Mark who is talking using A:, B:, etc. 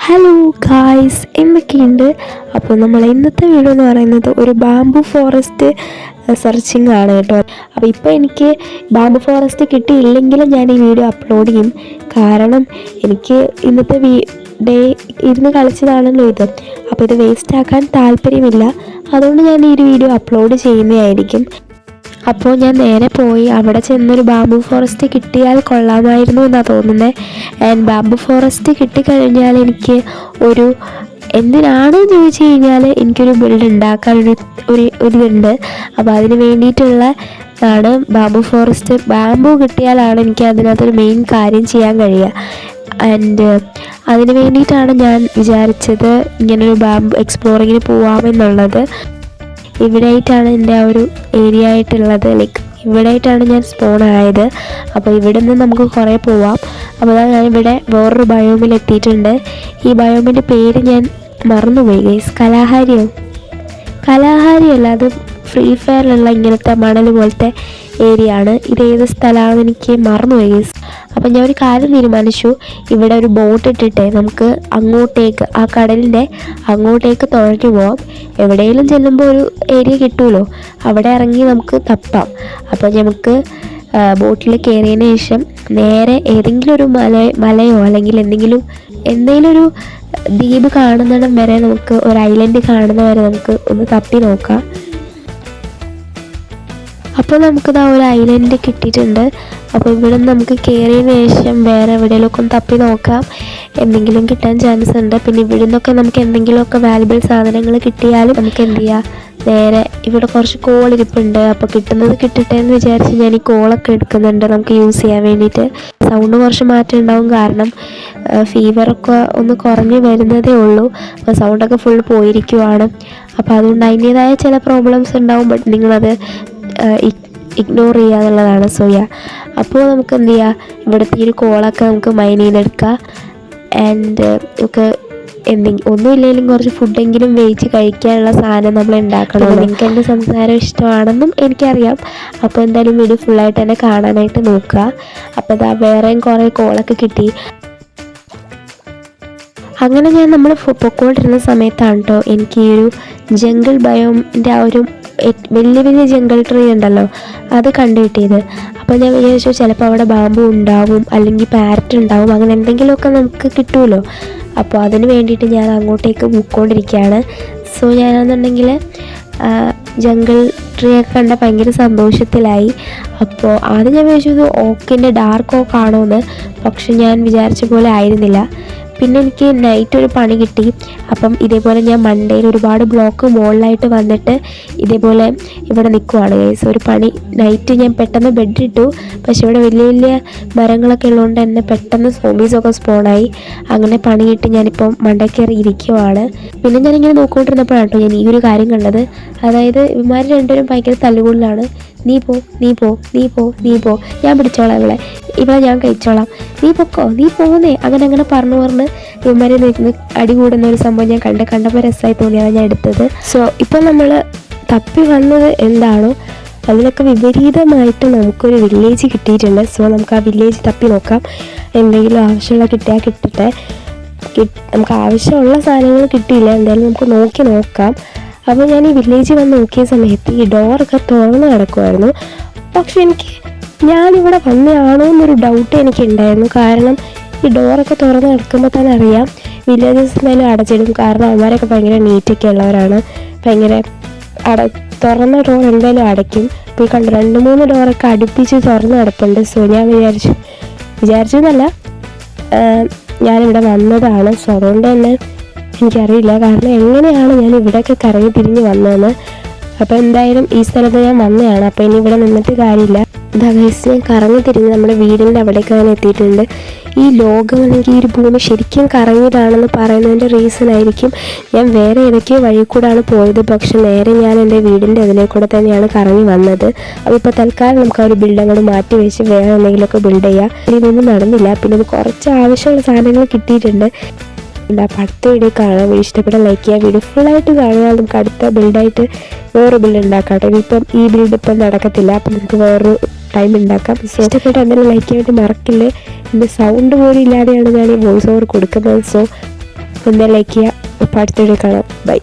A: Hello guys, എന്തൊക്കെയുണ്ട്? അപ്പോൾ നമ്മൾ ഇന്നത്തെ വീഡിയോ എന്ന് പറയുന്നത് ഒരു ബാംബു ഫോറസ്റ്റ് സെർച്ചിങ് ആണ് കേട്ടോ. അപ്പോൾ ഇപ്പോൾ എനിക്ക് ബാംബു ഫോറസ്റ്റ് കിട്ടിയില്ലെങ്കിലും ഞാൻ ഈ വീഡിയോ അപ്ലോഡ് ചെയ്യും. കാരണം എനിക്ക് ഇന്നത്തെ ഡേ ഇരുന്ന് കളിച്ചതാണല്ലോ ഇത്. അപ്പോൾ ഇത് വേസ്റ്റ് ആക്കാൻ താല്പര്യമില്ല. അതുകൊണ്ട് ഞാൻ ഈ ഒരു വീഡിയോ അപ്ലോഡ് ചെയ്യുന്നതായിരിക്കും. അപ്പോൾ ഞാൻ നേരെ പോയി അവിടെ ചെന്നൊരു ബാംബു ഫോറസ്റ്റ് കിട്ടിയാൽ കൊള്ളാമായിരുന്നു എന്നാണ് തോന്നുന്നത്. ആൻഡ് ബാംബു ഫോറസ്റ്റ് കിട്ടിക്കഴിഞ്ഞാൽ എനിക്ക് എന്തിനാണെന്ന് ചോദിച്ചു കഴിഞ്ഞാൽ എനിക്കൊരു ബിൽഡ് ഉണ്ടാക്കാനൊരു ഇതുണ്ട്. അപ്പോൾ അതിന് വേണ്ടിയിട്ടുള്ളതാണ് ബാംബു ഫോറസ്റ്റ്. ബാംബു കിട്ടിയാലാണ് എനിക്ക് അതിനകത്തൊരു മെയിൻ കാര്യം ചെയ്യാൻ കഴിയുക. ആൻഡ് അതിന് വേണ്ടിയിട്ടാണ് ഞാൻ വിചാരിച്ചത് ഇങ്ങനൊരു ബാംബു എക്സ്പ്ലോറിങ്ങിന് പോവാമെന്നുള്ളത്. ഇവിടെയായിട്ടാണ് എൻ്റെ ആ ഒരു ഏരിയ ആയിട്ടുള്ളത്. ഇവിടെയായിട്ടാണ് ഞാൻ സ്പോൺ ആയത്. അപ്പോൾ ഇവിടെ നിന്ന് നമുക്ക് കുറേ പോവാം. അപ്പോൾ ഞാനിവിടെ വേറൊരു ബയോമിൽ എത്തിയിട്ടുണ്ട്. ഈ ബയോമിൻ്റെ പേര് ഞാൻ മറന്നുപോയി ഗൈസ്. കലാഹാരിയല്ല, അത് ഫ്രീ ഫയറിലുള്ള ഇങ്ങനത്തെ മണൽ പോലത്തെ ഏരിയ ആണ്. ഇതേത് സ്ഥലമാണെന്ന് എനിക്ക് മറന്നുപോയി ഗൈസ്. അപ്പം ഞാൻ ഒരു കാര്യം തീരുമാനിച്ചു, ഇവിടെ ഒരു ബോട്ട് ഇട്ടിട്ട് നമുക്ക് അങ്ങോട്ടേക്ക്, ആ കടലിൻ്റെ അങ്ങോട്ടേക്ക് തുഴഞ്ഞു പോവാം. എവിടെയെങ്കിലും ചെല്ലുമ്പോൾ ഒരു ഏരിയ കിട്ടുമല്ലോ, അവിടെ ഇറങ്ങി നമുക്ക് തപ്പാം. അപ്പോൾ നമുക്ക് ബോട്ടിൽ കയറിയതിന് ശേഷം നേരെ ഏതെങ്കിലും ഒരു മലയോ അല്ലെങ്കിൽ എന്തെങ്കിലും ഒരു ദ്വീപ് കാണുന്നിടം വരെ, നമുക്ക് ഒരു ഐലൻഡ് കാണുന്ന വരെ നമുക്ക് ഒന്ന് തപ്പി നോക്കാം. അപ്പോൾ നമുക്കിതാ ഒരു ഐലൻഡ് കിട്ടിയിട്ടുണ്ട്. അപ്പോൾ ഇവിടെ നിന്ന് നമുക്ക് കയറിയതിന് ശേഷം വേറെ എവിടെയെങ്കിലുമൊക്കെ ഒന്ന് തപ്പി നോക്കാം, എന്തെങ്കിലും കിട്ടാൻ ചാൻസ് ഉണ്ട്. പിന്നെ ഇവിടെ നിന്നൊക്കെ നമുക്ക് എന്തെങ്കിലുമൊക്കെ വാല്യുബിൾ സാധനങ്ങൾ കിട്ടിയാലും നമുക്ക് എന്ത് ചെയ്യാം, നേരെ ഇവിടെ കുറച്ച് കോൾ ഇരിപ്പുണ്ട്. അപ്പോൾ കിട്ടുന്നത് കിട്ടട്ടെ എന്ന് വിചാരിച്ച് ഞാൻ ഈ കോളൊക്കെ എടുക്കുന്നുണ്ട് നമുക്ക് യൂസ് ചെയ്യാൻ വേണ്ടിയിട്ട്. സൗണ്ട് കുറച്ച് മാറ്റം ഉണ്ടാവും, കാരണം ഫീവറൊക്കെ ഒന്ന് കുറഞ്ഞ് വരുന്നതേ ഉള്ളൂ. അപ്പോൾ സൗണ്ടൊക്കെ ഫുൾ പോയിരിക്കുവാണ്. അപ്പോൾ അതുകൊണ്ട് അതിൻ്റേതായ ചില പ്രോബ്ലംസ് ഉണ്ടാവും. ബട്ട് നിങ്ങളത് ഇഗ്നോർ ചെയ്യുക എന്നുള്ളതാണ്. അപ്പോൾ നമുക്ക് എന്ത് ചെയ്യുക, ഇവിടുത്തെ ഈ ഒരു കോളൊക്കെ നമുക്ക് മൈൻ ചെയ്തെടുക്കാം. ആൻഡ് നമുക്ക് ഒന്നുമില്ലെങ്കിലും കുറച്ച് ഫുഡെങ്കിലും വേവിച്ച് കഴിക്കാനുള്ള സാധനം നമ്മൾ ഉണ്ടാക്കണം. നിങ്ങൾക്ക് എൻ്റെ സംസാരം ഇഷ്ടമാണെന്നും എനിക്കറിയാം. അപ്പോൾ എന്തായാലും വീഡിയോ ഫുള്ളായിട്ട് തന്നെ കാണാനായിട്ട് നോക്കുക. അപ്പോൾ ഇതാ വേറെയും കുറേ കോളൊക്കെ കിട്ടി. അങ്ങനെ നമ്മൾ പൊക്കോണ്ടിരുന്ന സമയത്താണ് കേട്ടോ എനിക്ക് ഈ ഒരു ജംഗിൾ ബയോമിൻ്റെ ആ ഒരു വലിയ വലിയ ജംഗിൾ ട്രീ ഉണ്ടല്ലോ, അത് കണ്ടു കിട്ടിയത്. അപ്പോൾ ഞാൻ വിചാരിച്ചു ചിലപ്പോൾ അവിടെ ബാമ്പു ഉണ്ടാവും, അല്ലെങ്കിൽ പാരറ്റ് ഉണ്ടാവും, അങ്ങനെ എന്തെങ്കിലുമൊക്കെ നമുക്ക് കിട്ടുമല്ലോ. അപ്പോൾ അതിന് വേണ്ടിയിട്ട് ഞാൻ അങ്ങോട്ടേക്ക് പോയിക്കൊണ്ടിരിക്കുകയാണ്. ഞാനെന്നുണ്ടെങ്കിൽ ജംഗിൾ ട്രീ ഒക്കെ കണ്ട ഭയങ്കര സന്തോഷത്തിലായി. അപ്പോൾ ആദ്യം ഞാൻ വിചാരിച്ചത് ഓക്കിൻ്റെ ഡാർക്ക് ഓക്ക് ആണോ എന്ന്, പക്ഷെ ഞാൻ വിചാരിച്ച പോലെ ആയിരുന്നില്ല. പിന്നെ എനിക്ക് നൈറ്റ് ഒരു പണി കിട്ടി. അപ്പം ഇതേപോലെ ഞാൻ മണ്ടയിൽ ഒരുപാട് ബ്ലോക്ക് മുകളിലായിട്ട് വന്നിട്ട് ഇതേപോലെ ഇവിടെ നിൽക്കുവാണ് ഗൈസ്. ഒരു പണി നൈറ്റ് ഞാൻ പെട്ടെന്ന് ബെഡിട്ടു. പക്ഷെ ഇവിടെ വലിയ വലിയ മരങ്ങളൊക്കെ ഉള്ളതുകൊണ്ട് തന്നെ പെട്ടെന്ന് സോംബീസൊക്കെ സ്പോണായി. അങ്ങനെ പണി കിട്ടി ഞാനിപ്പം മണ്ടയിൽ കയറി ഇരിക്കുവാണ്. പിന്നെ ഞാനിങ്ങനെ നോക്കിക്കൊണ്ടിരുന്നപ്പോഴാണ് കേട്ടോ ഞാൻ ഈ ഒരു കാര്യം കണ്ടത്. അതായത് ഇവന്മാർ രണ്ടുപേരും ഭയങ്കര തല്ലുകൂടലാണ്. നീ പോ, ഞാൻ പിടിച്ചോളാം ഇവിടെ ഞാൻ കഴിച്ചോളാം, നീ പൊക്കോ, നീ പോകുന്നേ, അങ്ങനെ പറഞ്ഞ് ഇവന്മാരെ നിന്ന് അടി കൂടുന്ന ഒരു സംഭവം ഞാൻ കണ്ടപ്പോൾ രസമായി തോന്നിയാണ് ഞാൻ എടുത്തത്. ഇപ്പോൾ നമ്മൾ തപ്പി വന്നത് എന്താണോ അതിനൊക്കെ വിപരീതമായിട്ട് നമുക്കൊരു വില്ലേജ് കിട്ടിയിട്ടുണ്ട്. നമുക്ക് ആ വില്ലേജ് തപ്പി നോക്കാം. എന്തെങ്കിലും ആവശ്യമുള്ള കിട്ടിയാൽ കിട്ടട്ടെ. നമുക്ക് ആവശ്യമുള്ള സാധനങ്ങൾ കിട്ടിയില്ല, എന്തായാലും നമുക്ക് നോക്കാം. അപ്പോൾ ഞാൻ ഈ വില്ലേജ് വന്ന് നോക്കിയ സമയത്ത് ഈ ഡോറൊക്കെ തുറന്ന് കിടക്കുമായിരുന്നു. പക്ഷെ ഞാനിവിടെ വന്നതാണോ എന്നൊരു ഡൗട്ട് എനിക്കുണ്ടായിരുന്നു. കാരണം ഈ ഡോറൊക്കെ തുറന്ന് കിടക്കുമ്പോൾ തന്നെ അറിയാം വില്ലേജസ് എന്തായാലും അടച്ചിടും. കാരണം അവന്മാരൊക്കെ ഭയങ്കര നീറ്റൊക്കെ ഉള്ളവരാണ്. ഭയങ്കര തുറന്ന ഡോർ എന്തായാലും അടയ്ക്കും. ഇപ്പോൾ ഈ കണ്ടു 2-3 ഡോറൊക്കെ അടുപ്പിച്ച് തുറന്ന് കിടപ്പുണ്ട്. ഞാൻ വിചാരിച്ചെന്നല്ല, ഞാനിവിടെ വന്നതാണ്. അതുകൊണ്ട് തന്നെ എനിക്കറിയില്ല കാരണം എങ്ങനെയാണ് ഞാൻ ഇവിടെയൊക്കെ കറങ്ങി തിരിഞ്ഞ് വന്നതെന്ന്. അപ്പോൾ എന്തായാലും ഈ സ്ഥലത്ത് ഞാൻ വന്നതാണ്. അപ്പോൾ ഇനി ഇവിടെ നിന്നിട്ട് കാര്യമില്ല. ഗൈസ്, ഞാൻ കറങ്ങി തിരിഞ്ഞ് നമ്മുടെ വീടിൻ്റെ അവിടേക്ക് അങ്ങനെ എത്തിയിട്ടുണ്ട്. ഈ ലോകം അല്ലെങ്കിൽ ഈ ഒരു ഭൂമി ശരിക്കും കറങ്ങിയതാണെന്ന് പറയുന്നതിൻ്റെ റീസൺ ആയിരിക്കും ഞാൻ വേറെ ഏതൊക്കെയോ വഴി കൂടാണ് പോയത്. പക്ഷെ നേരെ ഞാൻ എൻ്റെ വീടിൻ്റെ അതിലേക്കൂടെ തന്നെയാണ് കറങ്ങി വന്നത്. അപ്പോൾ ഇപ്പോൾ തൽക്കാലം നമുക്ക് ആ ഒരു ബിൽഡ് അങ്ങോട്ട് മാറ്റി വെച്ച് വേറെ എന്തെങ്കിലുമൊക്കെ ബിൽഡ് ചെയ്യാം. ഇതൊന്നും നടന്നില്ല. പിന്നെ കുറച്ച് ആവശ്യമുള്ള സാധനങ്ങൾ കിട്ടിയിട്ടുണ്ട്. അപ്പോൾ അടുത്ത വീഡിയോ കാണാൻ ഇഷ്ടപ്പെട്ട ലൈക്ക് ചെയ്യുക. വീഡിയോ ഫുള്ളായിട്ട് കാണുക. നമുക്ക് അടുത്ത ബിൽഡായിട്ട് വേറൊരു ബിൽഡ് ഉണ്ടാക്കാം. ഇനിയിപ്പം ഈ ബിൽഡ് ഇപ്പം നടക്കത്തില്ല. അപ്പം നമുക്ക് വേറൊരു ടൈം ഉണ്ടാക്കാം. ഇഷ്ടപ്പെട്ട എന്തെങ്കിലും ലൈക്ക് ചെയ്യാനായിട്ട് മറക്കില്ലേ. എൻ്റെ സൗണ്ട് പോലും ഇല്ലാതെയാണ് ഞാൻ ഈ വോയിസ് ഓവർ കൊടുക്കുന്നത്. ഒന്ന് ലൈക്ക് ചെയ്യുക. അപ്പോൾ അടുത്ത വീഡിയോ കാണാം. ബൈ.